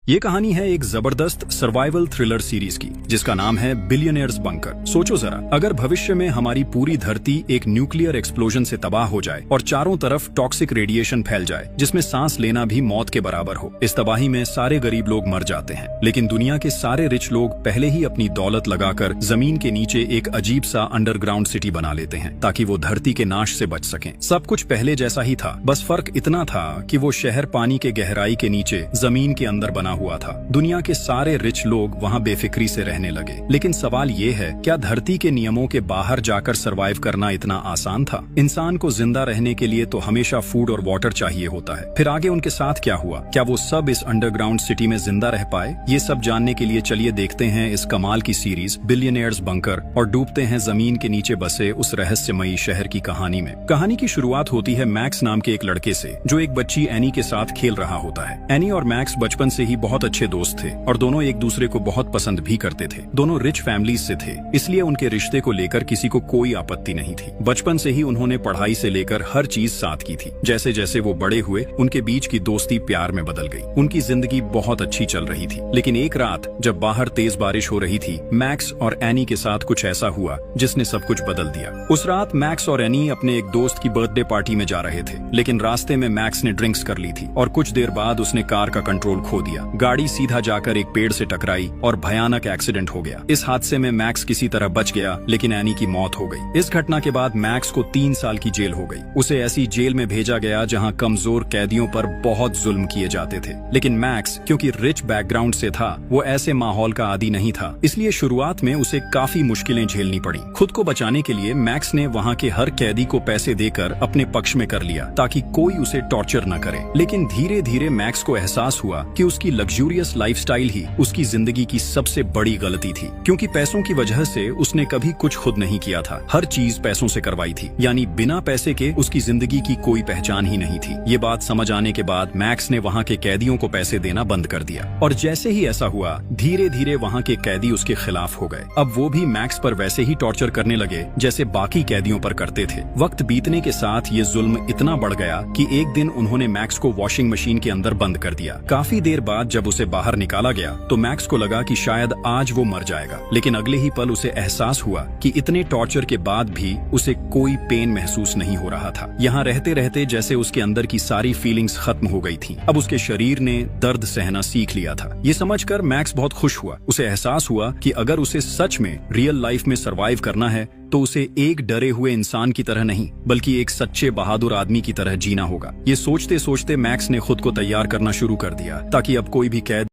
ये कहानी है एक जबरदस्त सर्वाइवल थ्रिलर सीरीज की जिसका नाम है बिलियनियर्स बंकर। सोचो जरा, अगर भविष्य में हमारी पूरी धरती एक न्यूक्लियर एक्सप्लोजन से तबाह हो जाए और चारों तरफ टॉक्सिक रेडिएशन फैल जाए जिसमें सांस लेना भी मौत के बराबर हो। इस तबाही में सारे गरीब लोग मर जाते हैं, लेकिन दुनिया के सारे रिच लोग पहले ही अपनी दौलत लगाकर जमीन के नीचे एक अजीब सा अंडरग्राउंड सिटी बना लेते हैं ताकि वो धरती के नाश से बच सकें। सब कुछ पहले जैसा ही था, बस फर्क इतना था कि वो शहर पानी के गहराई के नीचे जमीन के अंदर बना हुआ था। दुनिया के सारे रिच लोग वहाँ बेफिक्री से रहने लगे। लेकिन सवाल ये है, क्या धरती के नियमों के बाहर जाकर सरवाइव करना इतना आसान था? इंसान को जिंदा रहने के लिए तो हमेशा फूड और वाटर चाहिए होता है। फिर आगे उनके साथ क्या हुआ? क्या वो सब इस अंडरग्राउंड सिटी में जिंदा रह पाए? ये सब जानने के लिए चलिए देखते हैं इस कमाल की सीरीज बिलियनियर्स बंकर और डूबते हैं जमीन के नीचे बसे उस रहस्यमयी शहर की कहानी में। कहानी की शुरुआत होती है मैक्स नाम के एक लड़के से जो एक बच्ची एनी के साथ खेल रहा होता है। एनी और मैक्स बचपन से ही बहुत अच्छे दोस्त थे और दोनों एक दूसरे को बहुत पसंद भी करते थे। दोनों रिच फैमिलीज से थे, इसलिए उनके रिश्ते को लेकर किसी को कोई आपत्ति नहीं थी। बचपन से ही उन्होंने पढ़ाई से लेकर हर चीज साथ की थी। जैसे जैसे वो बड़े हुए उनके बीच की दोस्ती प्यार में बदल गई। उनकी जिंदगी बहुत अच्छी चल रही थी। लेकिन एक रात जब बाहर तेज बारिश हो रही थी, मैक्स और एनी के साथ कुछ ऐसा हुआ जिसने सब कुछ बदल दिया। उस रात मैक्स और एनी अपने एक दोस्त की बर्थडे पार्टी में जा रहे थे, लेकिन रास्ते में मैक्स ने ड्रिंक्स कर ली थी और कुछ देर बाद उसने कार का कंट्रोल खो दिया। गाड़ी सीधा जाकर एक पेड़ से टकराई और भयानक एक्सीडेंट हो गया। इस हादसे में मैक्स किसी तरह बच गया, लेकिन एनी की मौत हो गई। इस घटना के बाद मैक्स को 3 साल की जेल हो गई। उसे ऐसी जेल में भेजा गया जहां कमजोर कैदियों पर बहुत जुल्म किए जाते थे। लेकिन मैक्स क्योंकि रिच बैकग्राउंड से था, वो ऐसे माहौल का आदी नहीं था, इसलिए शुरुआत में उसे काफी मुश्किलें झेलनी पड़ी। खुद को बचाने के लिए मैक्स ने वहां के हर कैदी को पैसे देकर अपने पक्ष में कर लिया ताकि कोई उसे टॉर्चर न करे। लेकिन धीरे धीरे मैक्स को एहसास हुआ कि उसकी लग्जूरियस लाइफस्टाइल ही उसकी जिंदगी की सबसे बड़ी गलती थी, क्योंकि पैसों की वजह से उसने कभी कुछ खुद नहीं किया था। हर चीज पैसों से करवाई थी, यानी बिना पैसे के उसकी जिंदगी की कोई पहचान ही नहीं थी। ये बात समझ आने के बाद मैक्स ने वहाँ के कैदियों को पैसे देना बंद कर दिया और जैसे ही ऐसा हुआ, धीरे धीरे वहाँ के कैदी उसके खिलाफ हो गए। अब वो भी मैक्स पर वैसे ही टॉर्चर करने लगे जैसे बाकी कैदियों पर करते थे। वक्त बीतने के साथ ये जुल्म इतना बढ़ गया कि एक दिन उन्होंने मैक्स को वॉशिंग मशीन के अंदर बंद कर दिया। काफी देर बाद जब उसे बाहर निकाला गया तो मैक्स को लगा कि शायद आज वो मर जाएगा, लेकिन अगले ही पल उसे एहसास हुआ कि इतने टॉर्चर के बाद भी उसे कोई पेन महसूस नहीं हो रहा था। यहाँ रहते रहते जैसे उसके अंदर की सारी फीलिंग्स खत्म हो गई थीं। अब उसके शरीर ने दर्द सहना सीख लिया था। ये समझकर मैक्स बहुत खुश हुआ। उसे एहसास हुआ कि अगर उसे सच में रियल लाइफ में सरवाइव करना है तो उसे एक डरे हुए इंसान की तरह नहीं, बल्कि एक सच्चे बहादुर आदमी की तरह जीना होगा। ये सोचते सोचते मैक्स ने खुद को तैयार करना शुरू कर दिया ताकि अब कोई भी कैद